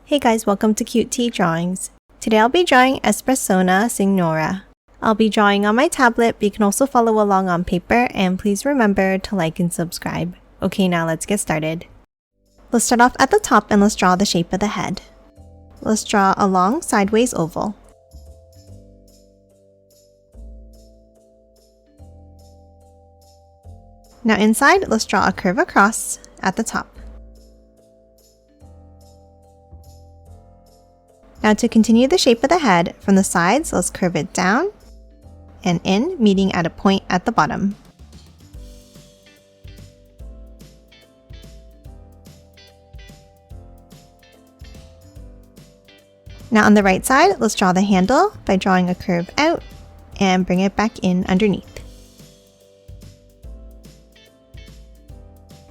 Hey guys, welcome to Cute Tea Drawings. Today I'll be drawing Espressona Signora. I'll be drawing on my tablet, but you can also follow along on paper, and please remember to like and subscribe. Okay, now let's get started. Let's start off at the top and let's draw the shape of the head. Let's draw a long sideways oval. Now inside, let's draw a curve across at the top. Now to continue the shape of the head, from the sides, let's curve it down and in, meeting at a point at the bottom. Now on the right side, let's draw the handle by drawing a curve out and bring it back in underneath.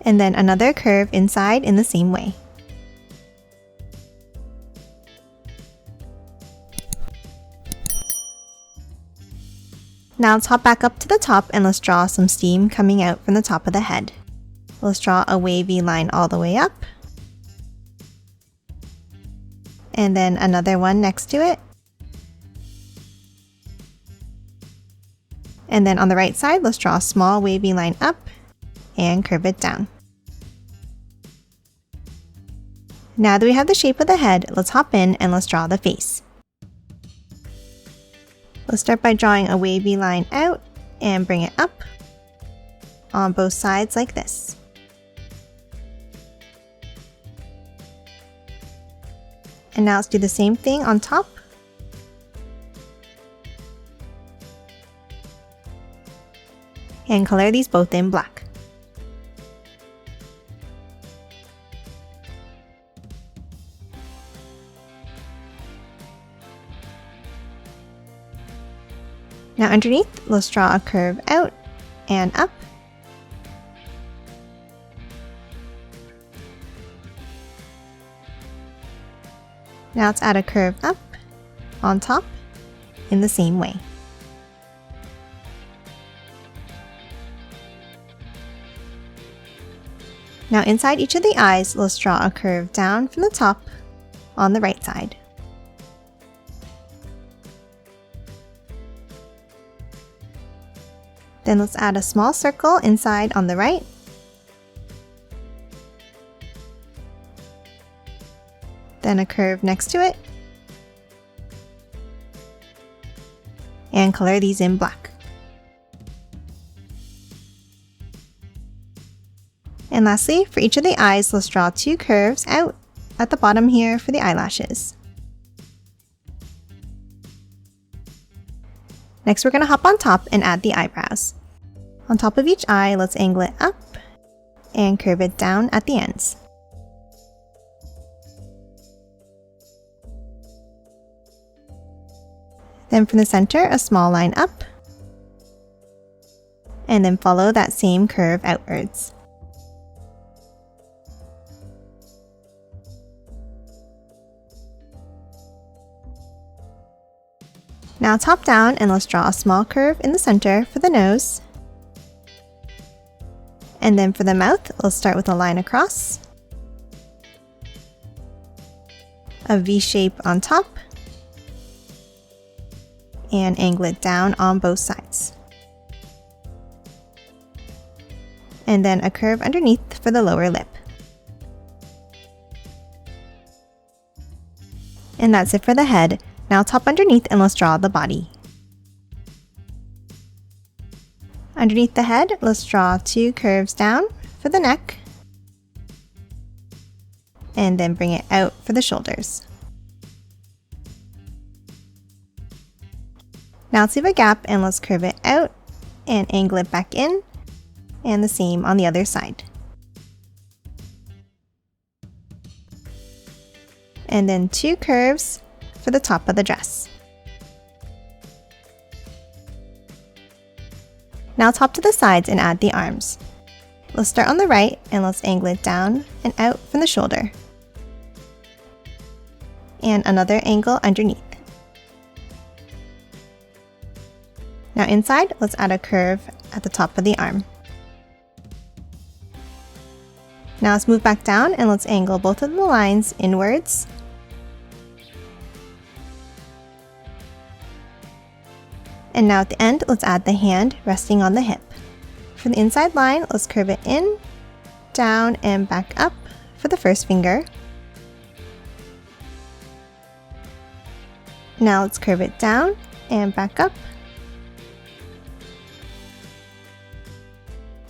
And then another curve inside in the same way. Now let's hop back up to the top and let's draw some steam coming out from the top of the head. Let's draw a wavy line all the way up. And then another one next to it. And then on the right side, let's draw a small wavy line up and curve it down. Now that we have the shape of the head, let's hop in and let's draw the face. Let's start by drawing a wavy line out and bring it up on both sides like this. And now let's do the same thing on top. And color these both in black. Now underneath, let's draw a curve out and up. Now let's add a curve up on top in the same way. Now inside each of the eyes, let's draw a curve down from the top on the right side. Then let's add a small circle inside on the right. Then a curve next to it. And color these in black. And lastly, for each of the eyes, let's draw two curves out at the bottom here for the eyelashes. Next, we're going to hop on top and add the eyebrows. On top of each eye, let's angle it up and curve it down at the ends. Then from the center, a small line up, and then follow that same curve outwards. Now top down and let's draw a small curve in the center for the nose. And then for the mouth, let's start with a line across, a V shape on top, and angle it down on both sides. And then a curve underneath for the lower lip. And that's it for the head. Now top underneath and let's draw the body. Underneath the head, let's draw two curves down for the neck. And then bring it out for the shoulders. Now let's leave a gap and let's curve it out and angle it back in. And the same on the other side. And then two curves for the top of the dress. Now top to the sides and add the arms. Let's start on the right and let's angle it down and out from the shoulder. And another angle underneath. Now inside, let's add a curve at the top of the arm. Now let's move back down and let's angle both of the lines inwards And now at the end, let's add the hand resting on the hip. For the inside line, let's curve it in, down, and back up for the first finger. Now let's curve it down and back up.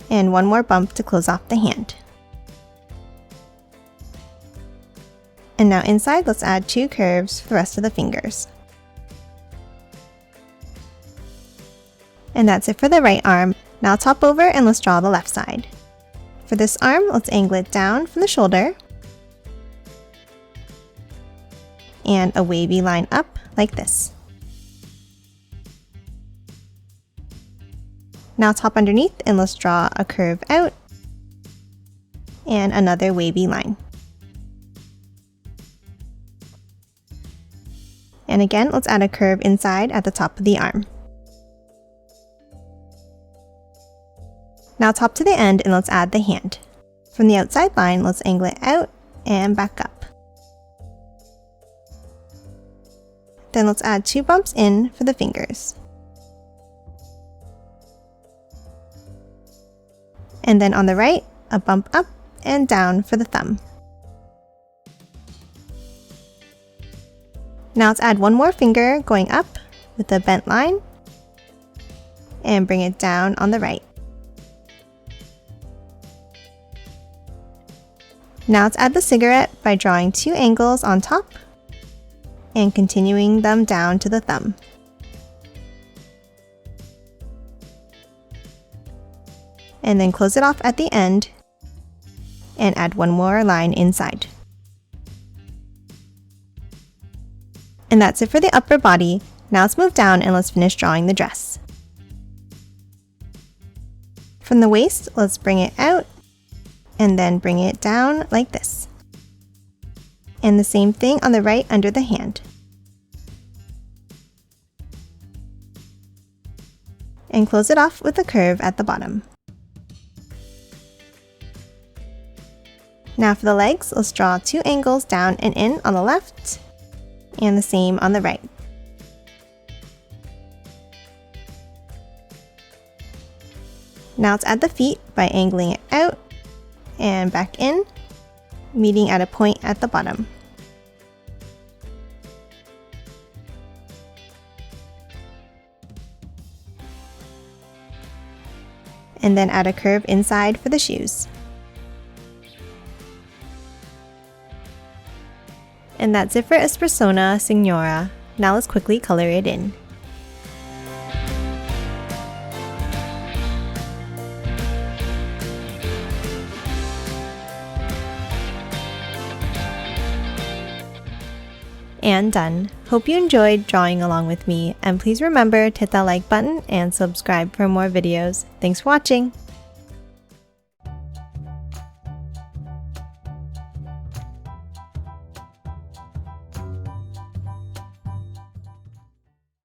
And one more bump to close off the hand. And now inside, let's add 2 curves for the rest of the fingers. And that's it for the right arm. Now top over and let's draw the left side. For this arm, let's angle it down from the shoulder and a wavy line up like this. Now top underneath and let's draw a curve out and another wavy line. And again, let's add a curve inside at the top of the arm. Now top to the end and let's add the hand. From the outside line, let's angle it out and back up. Then let's add 2 bumps in for the fingers. And then on the right, a bump up and down for the thumb. Now let's add one more finger going up with a bent line and bring it down on the right. Now let's add the cigarette by drawing 2 angles on top and continuing them down to the thumb. And then close it off at the end and add one more line inside. And that's it for the upper body. Now let's move down and let's finish drawing the dress. From the waist, let's bring it out and then bring it down like this. And the same thing on the right under the hand. And close it off with a curve at the bottom. Now for the legs, let's draw 2 angles down and in on the left and the same on the right. Now let's add the feet by angling it out and back in, meeting at a point at the bottom. And then add a curve inside for the shoes. And that's it for Espressona Signora. Now let's quickly color it in. And done. Hope you enjoyed drawing along with me, and please remember to hit that like button and subscribe for more videos. Thanks for watching!